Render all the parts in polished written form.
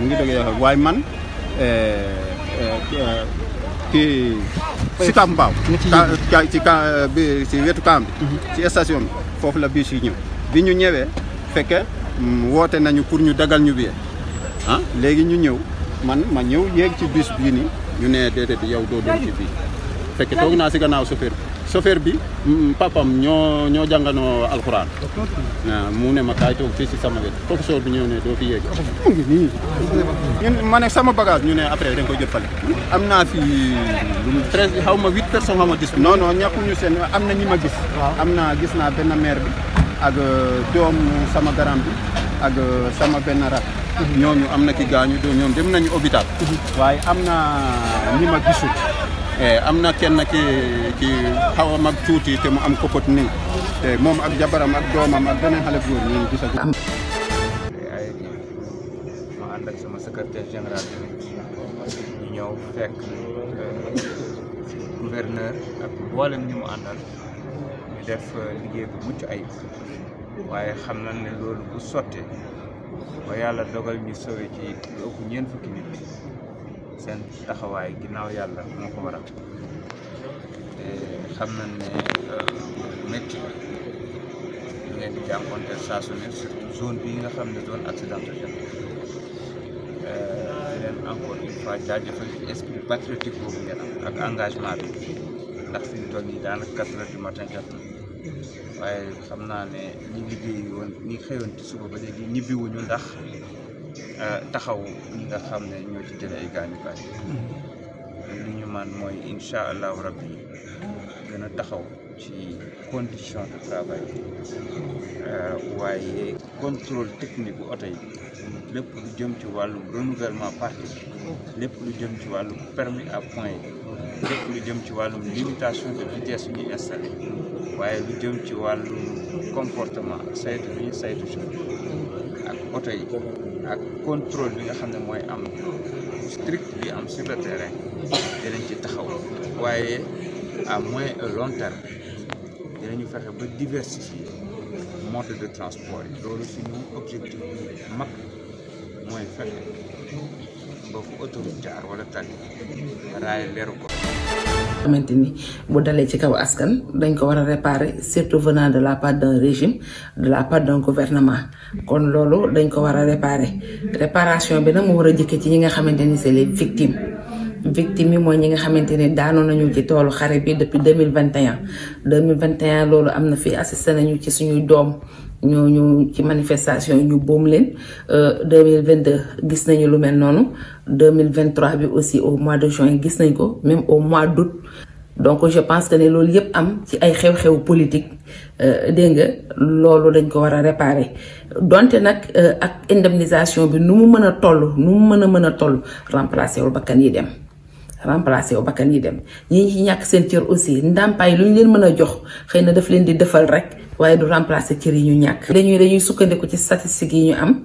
mu ngi jógee waaye man kii Sicap Mbao ci wetu camp bi ci station bi foofu la bus yi ñëw bi ñu ñëwee fekke woote nañu pour ñu dagal ñu billet léegi ñu ñëw ma ñëw yéeg ci bus bii nii ñu ne déedéet yow doo doon ci bii fekke toog naa si gannaaw chauffeur bi papam ñoo jànganoo alxuraan mu ne ma kaay toog fii si sama wet professeur bi ñëw ne doo fi yéeg mu ngi nii ñun ma ne sama bagage ñu ne après dañ koy jot fale am naa fi xaw ma 8 personnes xaw ma 10 non ñàkkuñu seen am na ñi ma gis gis naa benn maire bi ak doom sama garam bi ak sama benn rak ñooñu am na ki gaañu ñoom dem nañu hôpital waaye am na ñi ma gisul am na kenn ki xaw a mag tuuti te mu am kokot nii te moom ak jabaram ak doomam ak beneen xale góor ñu gisagu. ma ànd ak sama secrétaire général ñu ñëw fekk gouverneur ak mboolem ñi mu àndal ñu def liggéey bu mucc ayib waaye xam nañ ne loolu bu sottee ba yàlla dogal ñu sauvé ci lu ëpp ñeent fukki nit seen taxawaay ginnaaw yàlla moo ko waral te xam nañ ne métti ñu ngeen di jànkonteel saa su ne surtout zone bii nga xam ne zone accidentelle di leen encore une fois jaajëfal ci esprit patriotique boobu ngeen am ak engagement bi ndax fi ñu toll nii daanaka 4 heures du matin jot na waaye xam naa ne ñi liggéey woon ñi xëyoon ci suba ba léegi ñibbiwuñu ndax taxaw ñi nga xam ne ñoo ci jëlee ay gaañukaay li ñu man mooy incha allahu rabbi gën a taxaw ci condition de travail waaye contrôle technique bu oto yi lépp lu jëm ci wàllu renouvellement parti lépp lu jëm ci wàllu permis à point yi lépp lu jëm ci wàllum limitation de vitesse yu ñuy installé waaye lu jëm ci wàllum comportement saytu bi ñu saytu chauffeur ak oto yi ak contrôle bi nga xam ne mooy am strict bi am sur le terrain dinañ ci taxaw waaye à moyen et long terme dinañu fexe ba diversifier mode de transport yi loolu suñu objectif bi mag mooy fexe ba fu autoroute jaar wala tali raay leeru ko. xamante ni bu dalee ci kaw askan dañ ko war a réparer surtout venant de la part d'un régime de la part d'un gouvernement kon loolu dañ ko war a réparation bi nag mu war a jëkke ci ñi nga xamante ni c'est les victimes yi mooy ñi nga xamante ni daanoon nañu ci toolu xare bi depuis 2021 loolu am na fi assisté nañu ci suñuy doom ñooñu ci manifestation ñu boom leen 2022 gis nañu lu mel noonu 2023 bi aussi au mois de juin gis nañ ko même au mois d'août donc je pense que ne loolu yëpp am ci ay xew-xew politique dégg nga loolu dañ ko war a réparer donte nag ak indemnisation bi nu mu mën a toll remplacer wul bakkan yi dem ñi ci ñàkk seen cër aussi ndàmpaay lu ñu leen mën a jox xëy na daf leen di defal rek waaye du remplacer cër yi ñu ñàkk. dañuy sukkandiku ci statistiques yi ñu am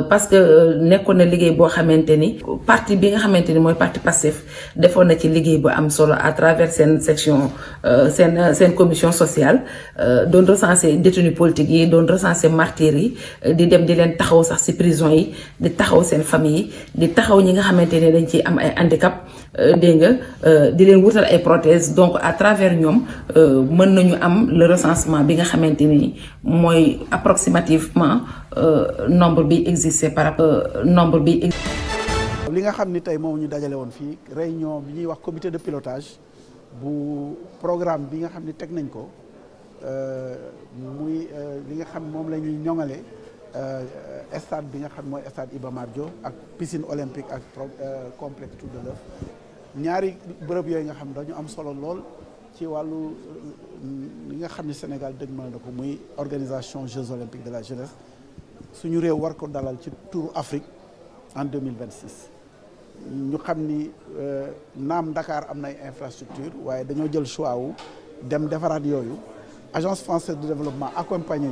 parce que nekkoon na liggéey boo xamante ni parti bi nga xamante ni mooy parti Pastef defoon na ci liggéey bu am solo à travers seen section seen commission sociale doon recenser détenus politiques yi doon recenser martyrs yi di dem di leen taxaw sax ci prison yi di taxaw seen famille yi di taxaw ñi nga xamante ni dañ ciy am ay handicap dégg nga di leen wutal ay prothèses donc à travers ñoom mën nañu am le recensement bi nga xamante ni mooy approximativement nombre bi existé par rapport nombre bi. li nga xam ni tey moom ñu dajale woon fii réunion bi ñuy wax comité de pilotage bu programme bi nga xam ni teg nañ ko muy li nga xam moom la ñuy ñoŋale stade bi nga xam mooy stade Iba Mar Diop ak piscine olympique ak complexe Tour de l'Oeuf ñaari bërëb yooyu nga xam dañu am solo lool ci wàllu li nga xam ni Sénégal dëgmal na ko muy organisation Jeux olympiques de la jeunesse suñu réew war ko dalal ci Tour Afrique en 2026 ñu xam ni naam Dakar am na ay infrastructure waaye dañoo jël choix wu dem defaraat yooyu agence française de développement accompagné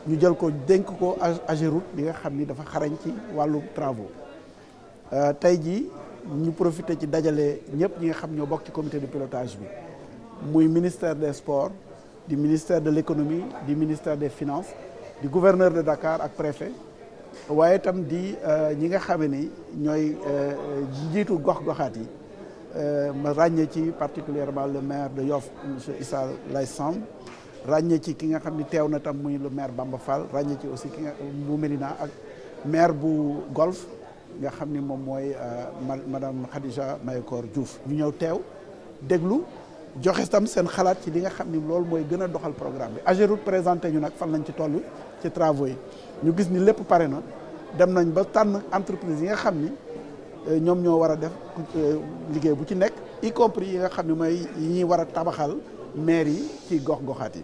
ñu jël ko dénk ko AGEROUTE bi nga xam ni dafa xarañ ci wàllu travaux tey jii ñu profité ci dajale ñëpp ñi nga xam ñoo bokk ci comité de pilotage bi muy ministère des sports di ministère de l'économie di ministère des finances di gouverneur de Dakar ak préfet waaye itam di ñi nga xam ni ñooy njiitu gox-goxaat yi ma ràññee ci particulièrement le maire de Yoff monsieur Issa Laye Samb ràññee ci ki nga xam ni teew na tam muy le maire Bamba Fall ràññee ci aussi ki nga bu Médina ak maire bu Golf nga xam ni moom mooy madame Khadija Mayekor Diouf ñu ñëw teew déglu joxe tam seen xalaat ci li nga xam ni loolu mooy gën a doxal programme bi AGEROUTE présenté ñu nag fan lañ ci toll ci travaux yi ñu gis ni lépp pare na dem nañ ba tànn entreprise yi nga xam ni ñoom ñoo war a def liggéey bu ci nekk y compris yi nga xam ne mooy yi ñuy war a tabaxal maire yi ci gox-goxaat yi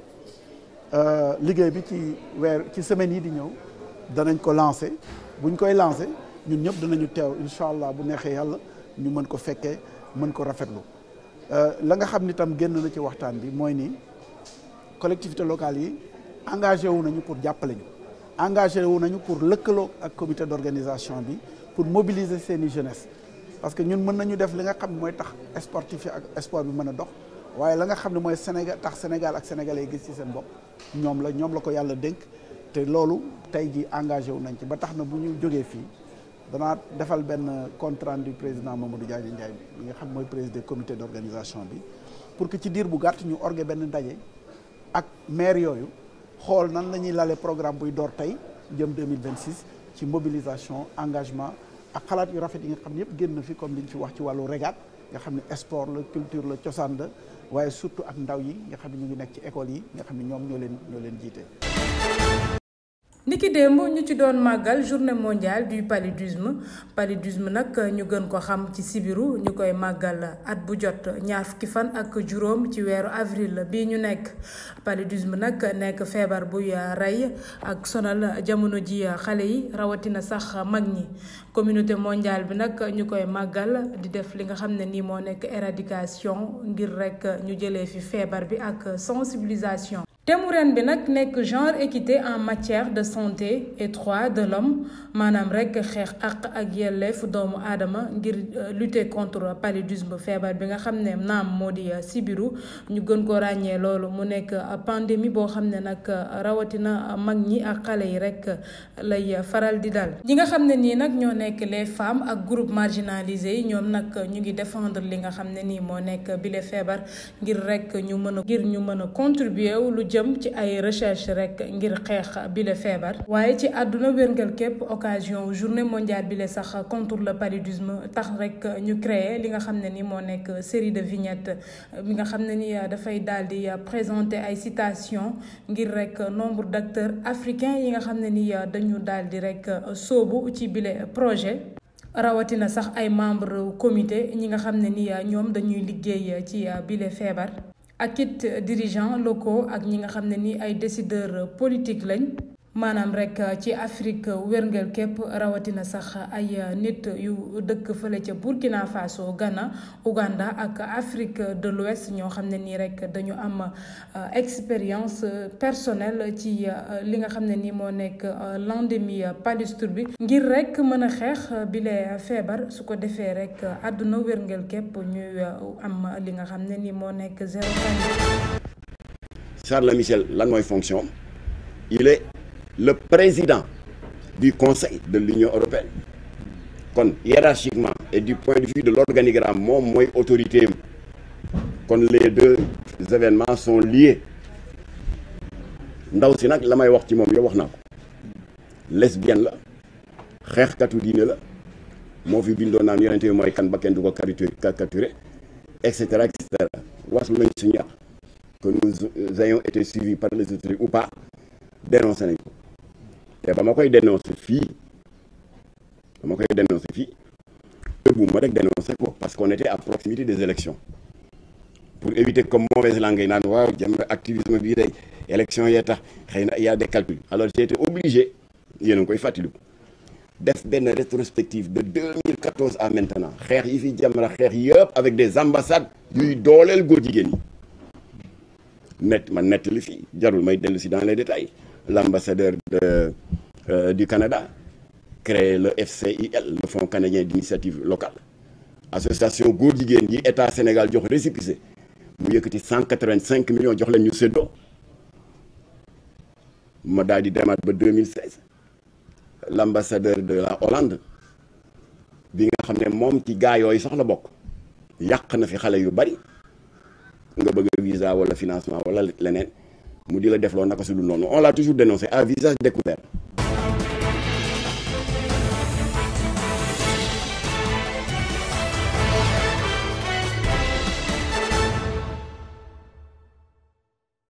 liggéey bi ci semaines yi di ñëw danañ ko lancer buñ koy lancer ñun ñëpp danañu teew incha allah bu neexee yàlla ñu mën ko fekkee mën ko rafetlu la nga xam ni tam génn na ci waxtaan bi mooy ni collectivités locales yi engagé wu nañu pour jàppale ñu engagé wu nañu pour lëkkaloo ak comité d'organisation bi pour mobiliser seeni jeunesse parce que ñun mën nañu def li nga xam ne mooy tax sportif yi ak sport bi mën a dox waaye la nga xam ne mooy Sénégal tax Sénégal ak sénégalais yi gis ci seen bopp ñoom la ko yàlla dénk te loolu tey ji engagé wu nañ ci ba tax na bu ñu jógee fii danaa defal benn compte rendu du président Mamadou Diagne Ndiaye bi nga xam mooy président comité d'organisation bi pour que ci diir bu gàtt ñu orge benn ndaje ak maire yooyu xool nan la ñuy lale programme buy door tey jëm 2026 ci mobilisation engagement ak xalaat yu rafet yi nga xam ne yëpp génn na fi comme li ñu fi wax ci wàllu régate nga xam ne sport la culture la cosaan la waaye surtout ak ndaw yi nga xam ne ñu ngi nekk ci école yi nga xam ne ñoom ñoo leen jiite. niki démb ñu ci doon màggal journée mondiale du paludisme nag ñu gën ko xam ci sibiru ñu koy màggal at bu jot ñaar fukki fan ak juróom ci weeru avril bii ñu nekk paludisme nag nekk feebar buy rey ak sonal jamono ji xale yi rawatina sax mag ñi communauté mondiale bi nag ñu koy màggal di def li nga xam ne nii moo nekk éradication ngir rek ñu jëlee fi feebar bi ak sensibilisation. thème ren bi nag nekk genre équité en matière de santé et droits de l'homme maanaam rek xeex ak yelleef doomu aadama ngir lutter contre paludisme feebar bi nga xam ne naam moo di sibiru ñu gën ko ràññee loolu mu nekk pandémie boo xam ne nag rawatina mag ñi ak xale yi rek lay faral di dal. ñi nga xam ne nii nag ñoo nekk les femmes ak groupe marginalisé yi ñoom nag ñu ngi défendre li nga xam ne nii moo nekk bile feebar ngir rek ñu mën a contribuer lu jëm ci ay recherche rek ngir xeex bile feebar waaye ci àdduna wérngal képp occasion journée mondiale bile sax contre le paludisme tax rek ñu créer li nga xam ne ni moo nekk série de vignettes bi nga xam ne ni dafay daal di présenter ay citations ngir rek nombre d'acteurs africains yi nga xam ne ni dañu daal di rek sóobu ci bile projet rawatina sax ay membres comité ñi nga xam ne ni ñoom dañuy liggéey ci bile feebar ak it dirigeants locaux ak ñi nga xam ne ni ay décideurs politiques lañ maanaam rek ci Afrique wérngel képp rawatina sax ay nit yu dëkk fële ca Burkina Faso Ghana Ouganda ak Afrique de l'Ouest ñoo xam ne nii rek dañu am expérience personnelle ci li nga xam ne ni moo nekk l'endémie palustre bi ngir rek mën a xeex bile feebar su ko defee rek àdduna wérngel képp ñuy am li nga xam ne ni moo nekk zéro. Charles Michel lan mooy fonction il est le président du Conseil de l'Union européenne kon hiérarchiquement et du point de vue de l'organigramme moom mooy autorité kon les deux événements sont liés ndaw si nag la may wax ci moom yow wax naa ko lesbienne la xeexkatu diine la moo fi bindoon naan yonente bi mooy kan ba kenn du ko caricaturé et cetera was lañ suñu yàq que nous ayons été suivis par les autorités ou pas dénoncé nañ ko te ba ma koy dénoncé fii bu ma rek dénoncé ko parce qu'on était à proximité des élections pour éviter comme mauvaise langue yi naan waaw Jamra activisme bii day élection yee tax xëy na y a des calculs alors j'ai été obligé yéen a ngi koy fàttaliku def benn rétrospective de 2014 à maintenant xeex yi fi Jamra xeex yëpp avec des ambassades yuy dooleel góor jigéen yi nett li fii jarul may dellu si dans les détails l'ambassadeur du Canada créé le FCIL le Fonds canadien d'initiative locale association góor jigéen yi état Sénégal jox récépissé mu yëkkati 185 millions jox leen ñu séddoo ma daal di demaat ba 2016 l'ambassadeur de la Hollande bi nga xam ne moom ci gaa yooyu sax la bokk yàq na fi xale yu bari nga bëgg visa wala financement wala leneen mu di la defloo naka su dul noonu on l'a toujours dénoncé à visage découvert